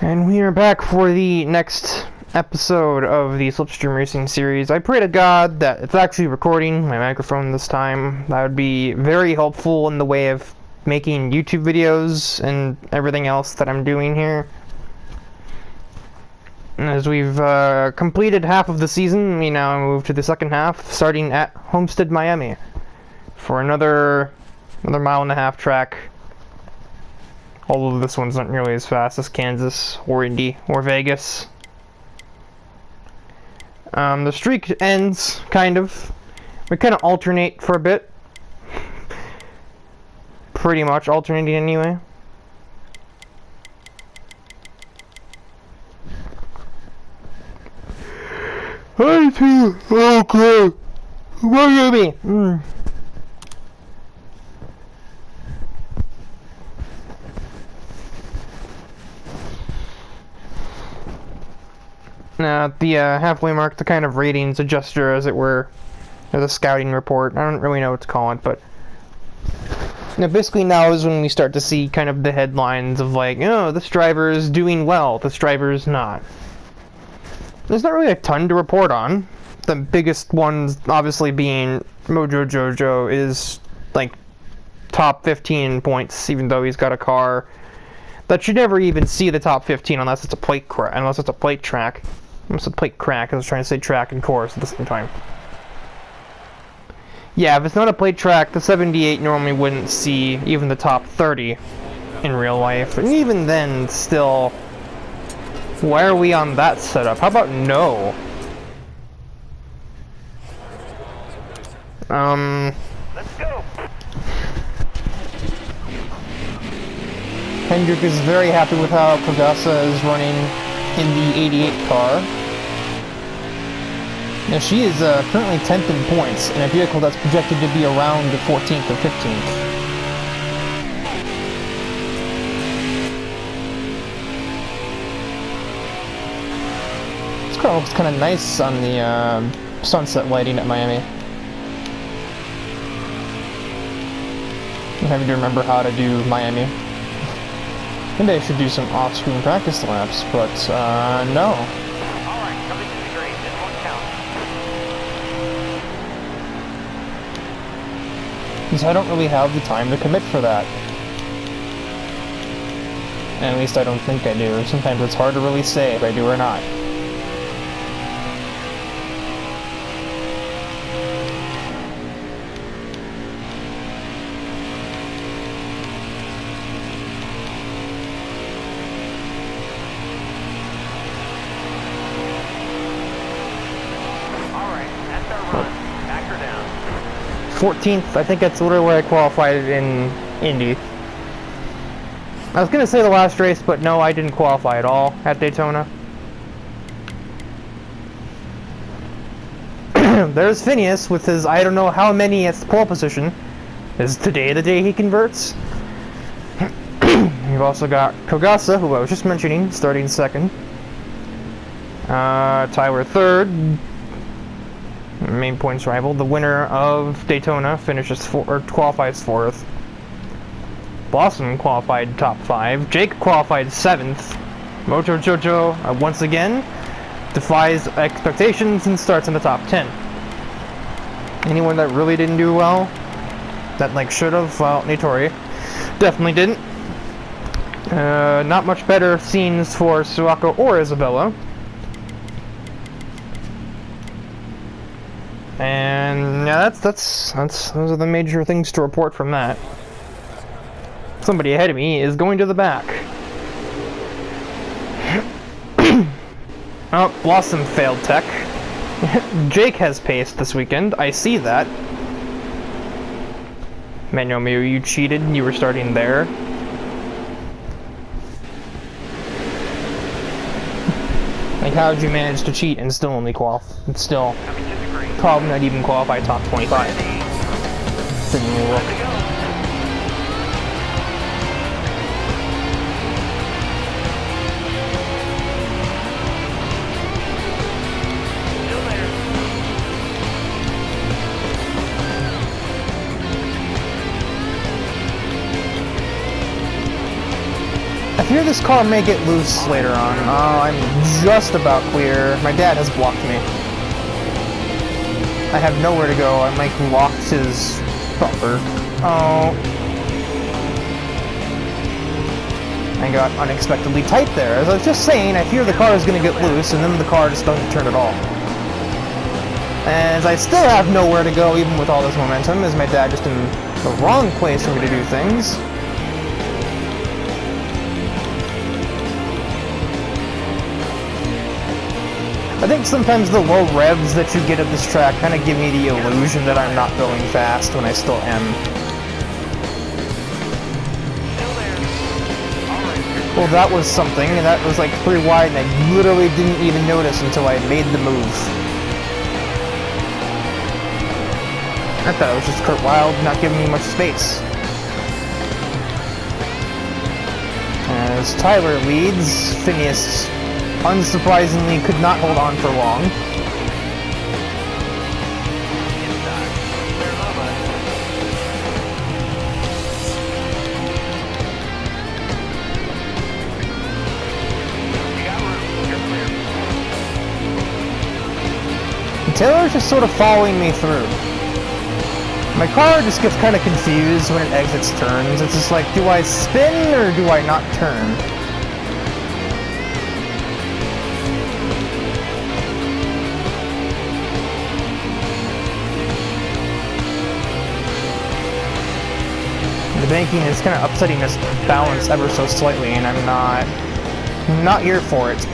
And we are back for the next episode of the Slipstream Racing series. I pray to God that it's actually recording my microphone this time. That would be very helpful in the way of making YouTube videos and everything else that I'm doing here. And as we've completed half of the season, we now move to the second half, starting at Homestead, Miami, for another mile-and-a-half track. Although this one's not nearly as fast as Kansas or Indy or Vegas. The streak ends, kind of. We kind of alternate for a bit. Pretty much alternating anyway. Okay. What do you mean? At the halfway mark, the kind of ratings adjuster, as it were, or the scouting report. I don't really know what to call it, but basically now is when we start to see kind of the headlines of like, oh, this driver is doing well, this driver is not. There's not really a ton to report on. The biggest ones, obviously, being Mojo Jojo is like top 15 points, even though he's got a car that should never even see the top 15 unless it's a plate track. Almost a plate crack. I was trying to say track and course at the same time. Yeah, if it's not a plate track, the 78 normally wouldn't see even the top 30 in real life. And even then, still, why are we on that setup? How about no? Let's go. Hendrick is very happy with how Kogasa is running in the 88 car. Now she is currently 10th in points in a vehicle that's projected to be around 14th or 15th. This car looks kind of nice on the sunset lighting at Miami. I'm having to remember how to do Miami. Maybe I should do some off-screen practice laps, but no. Alright, coming to the green. This one counts. Because I don't really have the time to commit for that. At least I don't think I do. Sometimes it's hard to really say if I do or not. Alright, that's our run. Back her down. 14th, I think that's literally where I qualified in Indy. I was going to say the last race, but no, I didn't qualify at all at Daytona. There's Phineas with his I don't know how many at pole position. Is today the day he converts? You've also got Kogasa, who I was just mentioning, starting second. Tyler third. Main points rival. The winner of Daytona qualifies fourth. Blossom qualified top 5. Jake qualified 7th. Mojo Jojo once again defies expectations and starts in the top 10. Anyone that really didn't do well, that like should have, well, Nitori definitely didn't. Not much better scenes for Suako or Isabella. And yeah, those are the major things to report from that. Somebody ahead of me is going to the back. Oh, Blossom failed tech. Jake has paced this weekend. I see that. Manuel, you cheated. You were starting there. Like, how did you manage to cheat and still only still probably not even qualify top 25? Didn't even look. fear this car may get loose later on. Oh, I'm just about clear. My dad has blocked me. I have nowhere to go. I'm like locked his bumper. Oh. I got unexpectedly tight there. As I was just saying, I fear the car is going to get loose, and then the car just doesn't turn at all. As I still have nowhere to go, even with all this momentum, is my dad just in the wrong place for me to do things. I think sometimes the low revs that you get at this track kind of give me the illusion that I'm not going fast when I still am. Well, that was something, and that was like pretty wide, and I literally didn't even notice until I made the move. I thought it was just Kurt Wilde not giving me much space. As Tyler leads, Phineas unsurprisingly could not hold on for long. Taylor's just sort of following me through. My car just gets kind of confused when it exits turns. It's just like, do I spin or do I not turn? The banking is kind of upsetting this balance ever so slightly, and I'm not here for it.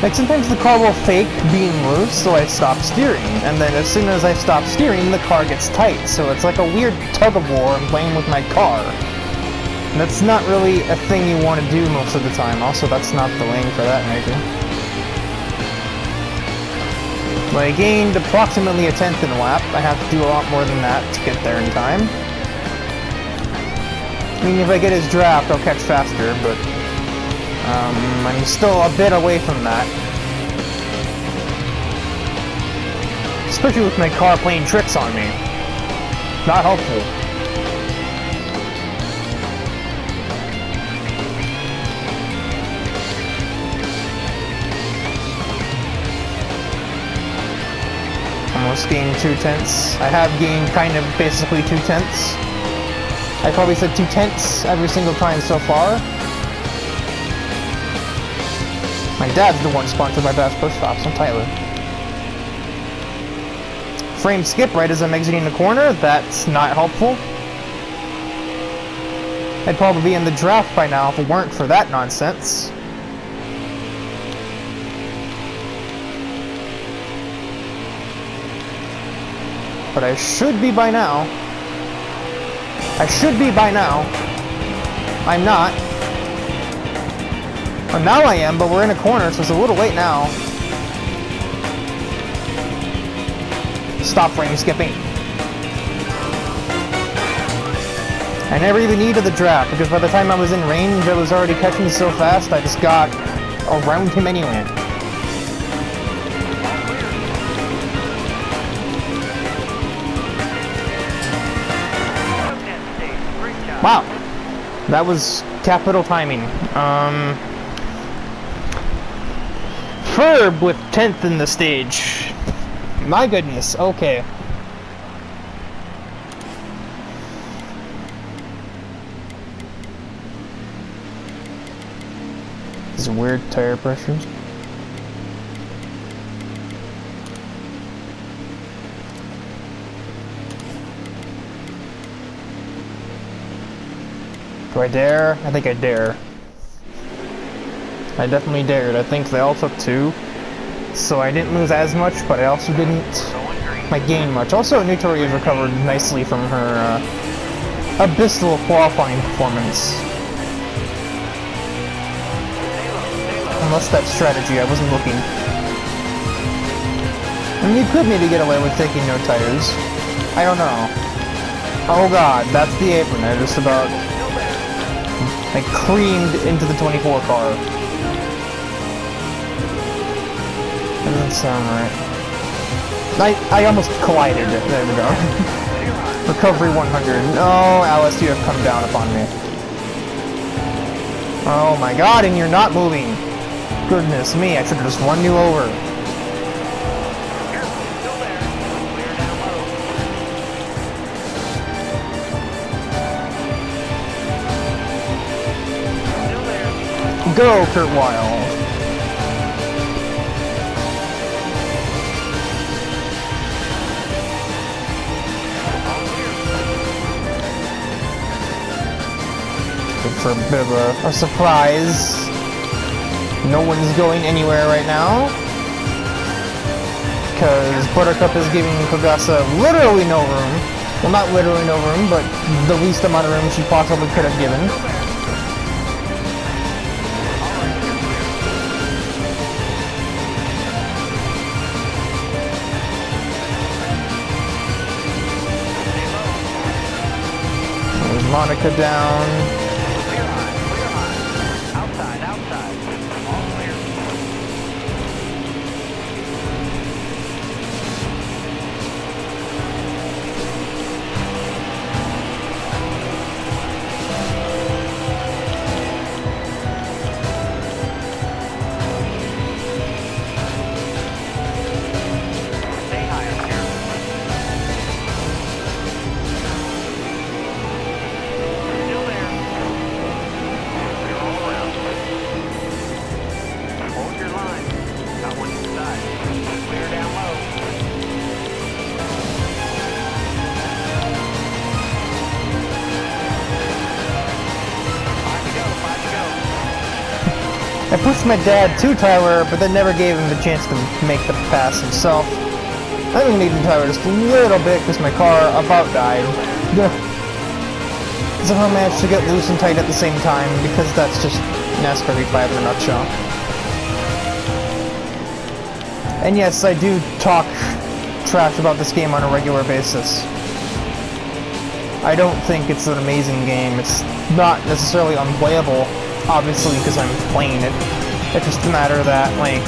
Like, sometimes the car will fake being loose, so I stop steering. And then as soon as I stop steering, the car gets tight. So it's like a weird tug-of-war I'm playing with my car. And that's not really a thing you want to do most of the time. Also, that's not the lane for that maker. Well, I gained approximately a tenth in a lap. I have to do a lot more than that to get there in time. I mean, if I get his draft, I'll catch faster, but I'm still a bit away from that. Especially with my car playing tricks on me. Not helpful. Almost gained 2/10. I have gained kind of basically 2/10. I probably said 2/10 every single time so far. My dad's the one sponsored by Bass Pro Shops, not Tyler. Frame skip right as I'm exiting the corner, that's not helpful. I'd probably be in the draft by now if it weren't for that nonsense. But I should be by now. I should be by now. I'm not. Well, now I am, but we're in a corner, so it's a little late now. Stop frame skipping. I never even needed the draft, because by the time I was in range, I was already catching so fast, I just got around him anyway. Wow. That was capital timing. Ferb with 10th in the stage. My goodness, okay. This is weird tire pressure. Do I dare? I think I dare. I definitely dared. I think they all took 2. So I didn't lose as much, but I also didn't gain much. Also, Nutori has recovered nicely from her abysmal qualifying performance. Unless that's strategy, I wasn't looking. I mean, you could maybe get away with taking no tires. I don't know. Oh god, that's the apron. I just about like creamed into the 24 car. That doesn't sound right. I almost collided. There we go. Recovery 100. No, Alice, you have come down upon me. Oh my god, and you're not moving. Goodness me, I should have just run you over. Go, Kurt Wild. For a bit of a surprise. No one's going anywhere right now. Because Buttercup is giving Kogasa literally no room. Well, not literally no room, but the least amount of room she possibly could have given. There's Monica down. I pushed my dad to Tyler, but then never gave him the chance to make the pass himself. I think I needed Tyler just a little bit because my car about died. Somehow managed to get loose and tight at the same time because that's just NASCAR V5 in a nutshell. And yes, I do talk trash about this game on a regular basis. I don't think it's an amazing game. It's not necessarily unplayable, obviously, because I'm playing it. It's just a matter that, like,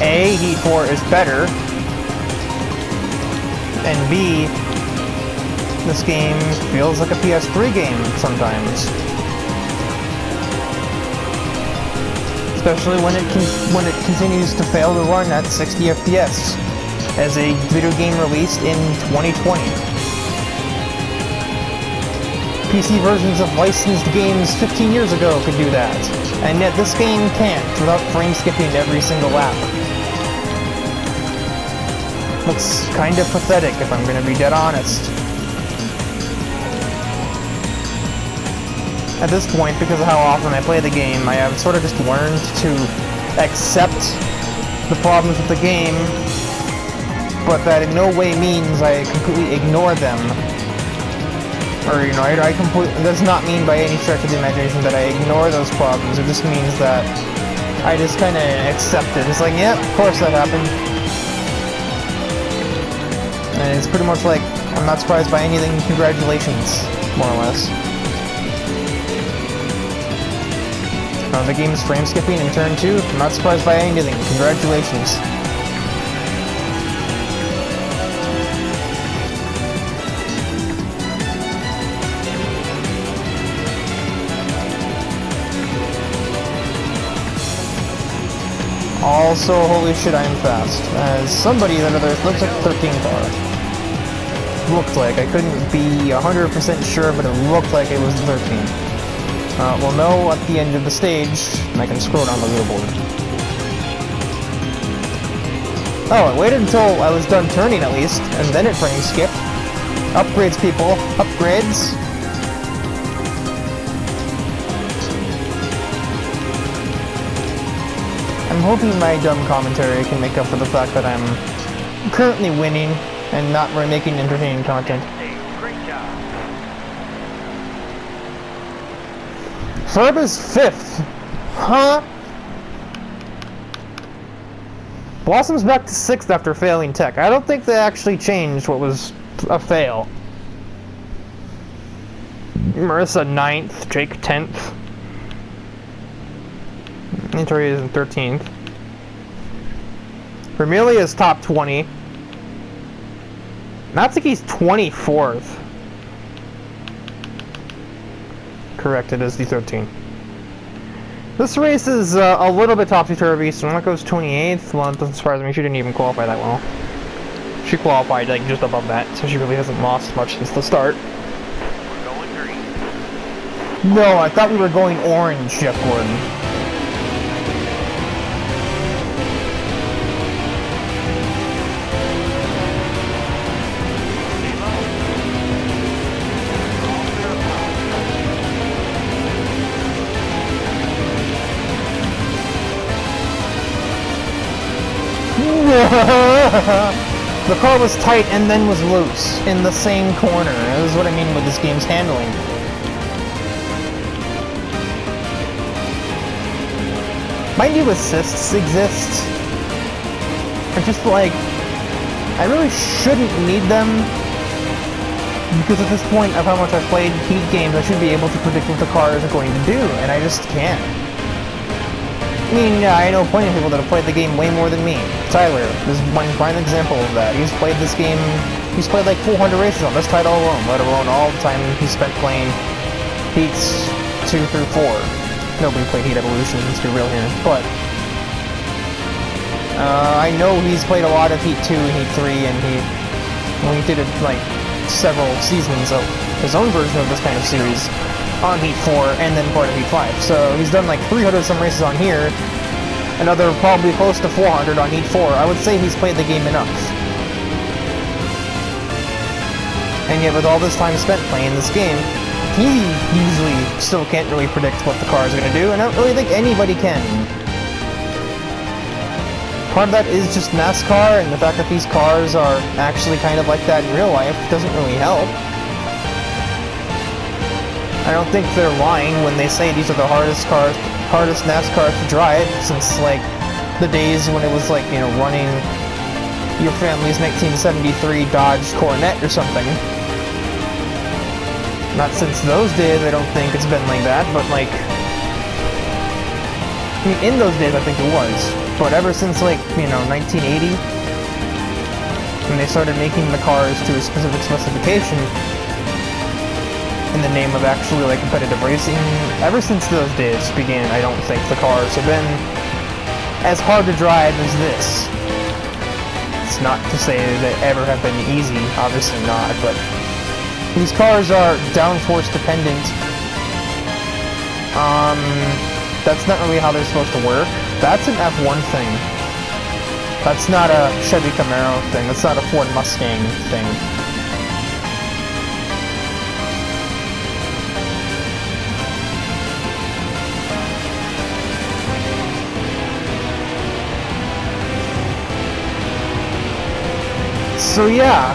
A, Heat 4 is better, and B, this game feels like a PS3 game sometimes. Especially when it continues to fail to run at 60 FPS as a video game released in 2020. PC versions of licensed games 15 years ago could do that, and yet this game can't without frame skipping every single lap. Looks kind of pathetic if I'm going to be dead honest. At this point, because of how often I play the game, I have sort of just learned to accept the problems with the game, but that in no way means I completely ignore them. Or, you know, I completely, does not mean by any stretch of the imagination that I ignore those problems. It just means that I just kind of accept it. It's like, yeah, of course that happened. And it's pretty much like, I'm not surprised by anything, congratulations, more or less. The game's frame skipping in turn 2, I'm not surprised by anything, congratulations. Also, holy shit, I am fast. As somebody that looks like a 13 car. Looked like. I couldn't be 100% sure, but it looked like it was the 13. We'll know at the end of the stage, and I can scroll down the leaderboard. Oh, it waited until I was done turning at least, and then it frame skipped. Upgrades, people. Upgrades. I'm hoping my dumb commentary can make up for the fact that I'm currently winning and not really making entertaining content. Great job. Ferb is 5th. Huh? Blossom's back to 6th after failing tech. I don't think they actually changed what was a fail. Marissa 9th, Jake 10th. Intori is in 13th. Vermilya is top 20. Natsuki's 24th. Correct, it is the 13th. This race is a little bit topsy-turvy. So Monaco's 28th. Well, it doesn't surprise me. She didn't even qualify that well. She qualified like just above that, so she really hasn't lost much since the start. We're going green. No, I thought we were going orange, Jeff Gordon. Stay low. All clear of power. The car was tight and then was loose in the same corner. This is what I mean with this game's handling. Mind you, assists exist. They're just like, I really shouldn't need them, because at this point of how much I've played Heat games, I should be able to predict what the cars are going to do, and I just can't. I mean, I know plenty of people that have played the game way more than me. Tyler is one prime example of that. He's played this game, he's played like 400 races on this title alone, let alone all the time he spent playing Heats 2 through 4. Nobody played Heat Evolution, let's be real here, but I know he's played a lot of Heat 2 and Heat 3, and he did it like several seasons of his own version of this kind of series on Heat 4 and then part of Heat 5. So he's done like 300 some races on here, another probably close to 400 on Heat 4. I would say he's played the game enough. And yet with all this time spent playing this game, he usually still can't really predict what the car is going to do, and I don't really think anybody can. Part of that is just NASCAR, and the fact that these cars are actually kind of like that in real life doesn't really help. I don't think they're lying when they say these are the hardest NASCARs to drive, since like the days when it was like, you know, running your family's 1973 Dodge Coronet or something. Not since those days, I don't think it's been like that, but like, I mean, in those days I think it was, but ever since like, you know, 1980, when they started making the cars to a specific specification, in the name of actually like competitive racing, ever since those days began, I don't think the cars have been as hard to drive as this. It's not to say they ever have been easy, obviously not, but these cars are downforce dependent. That's not really how they're supposed to work. That's an F1 thing. That's not a Chevy Camaro thing. That's not a Ford Mustang thing. So yeah.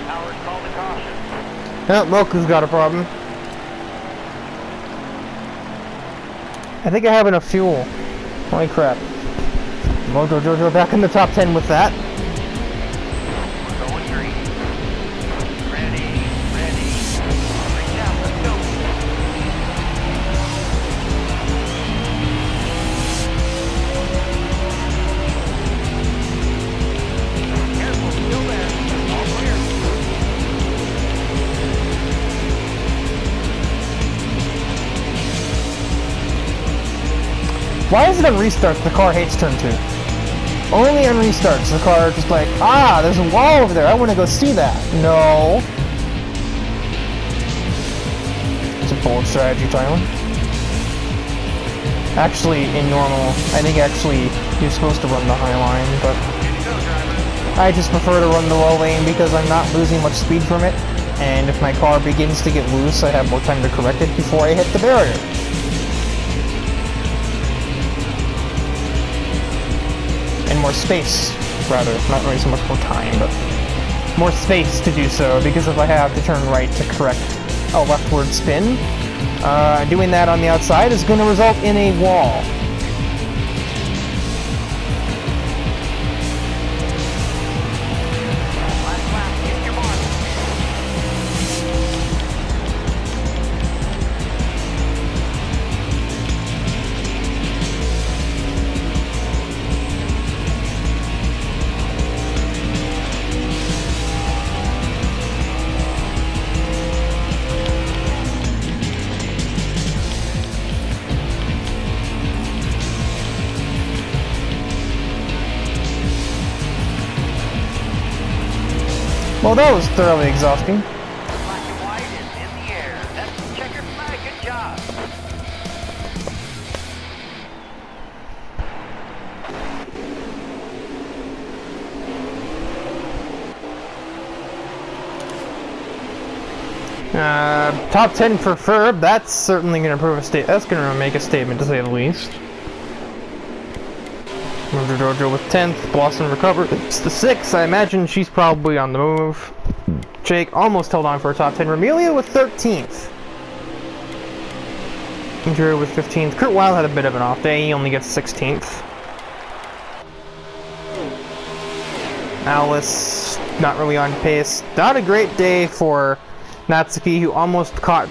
Howard, call the caution. Oh, Moku's got a problem. I think I have enough fuel. Holy crap. Moto Jojo back in the top 10 with that. We're going green. Ready. Reach out, let's go. Careful, still there. All clear. Why is it on restarts the car hates turn 2? Only on restarts the car just like, ah, there's a wall over there, I want to go see that. No. It's a bold strategy, Tyler. Actually, in normal, I think actually you're supposed to run the high line, but Here you go, driver. I just prefer to run the low lane because I'm not losing much speed from it. and if my car begins to get loose, I have more time to correct it before I hit the barrier. And more space, rather. Not really so much more time, but more space to do so, because if I have to turn right to correct a leftward spin, doing that on the outside is going to result in a wall. Last lap, hit your mark. Well, that was thoroughly exhausting. Black and white is in the air. That's the checkered flag. Good job. Top 10 for Ferb, that's certainly going to prove a that's going to make a statement, to say the least. Mojo Dojo with 10th, Blossom recovered. It's the 6th, I imagine she's probably on the move. Jake almost held on for a top 10. Ramelia with 13th. Drew with 15th. Kurt Wild had a bit of an off day, he only gets 16th. Alice, not really on pace. Not a great day for Natsuki, who almost got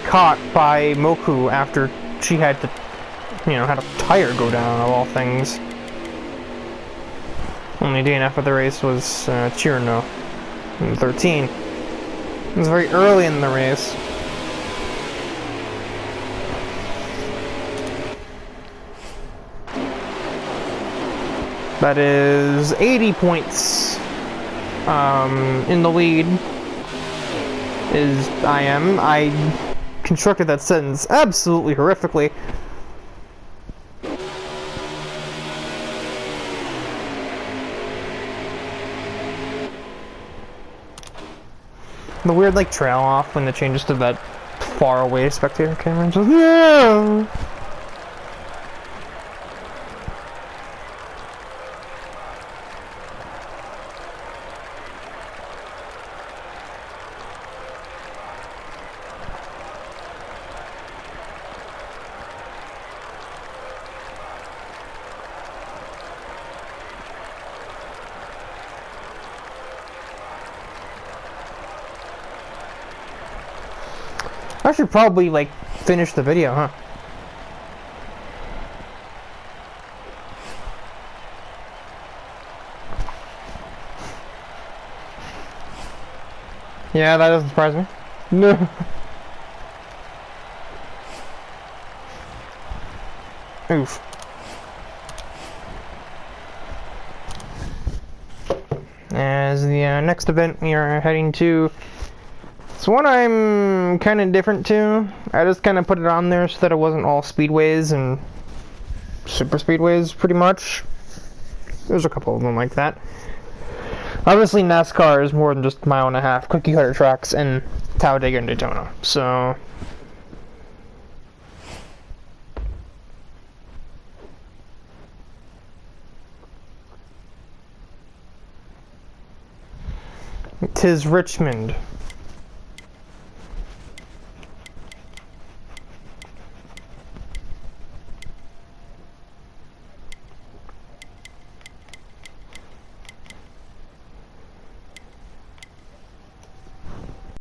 caught by Moku after she had to, had a tire go down, of all things. Only DNF of the race was Chirno, in 13. It was very early in the race. That is 80 points in the lead. I constructed that sentence absolutely horrifically. The weird trail off when it changes to that far away spectator camera. Just, yeah. I should probably finish the video, huh? Yeah, that doesn't surprise me. No. Oof. As the next event we are heading to, it's one I'm kind of different to. I just kind of put it on there so that it wasn't all speedways and super speedways, pretty much. There's a couple of them like that. Obviously, NASCAR is more than just a mile and a half cookie cutter tracks in Talladega and Daytona, so. Tis Richmond.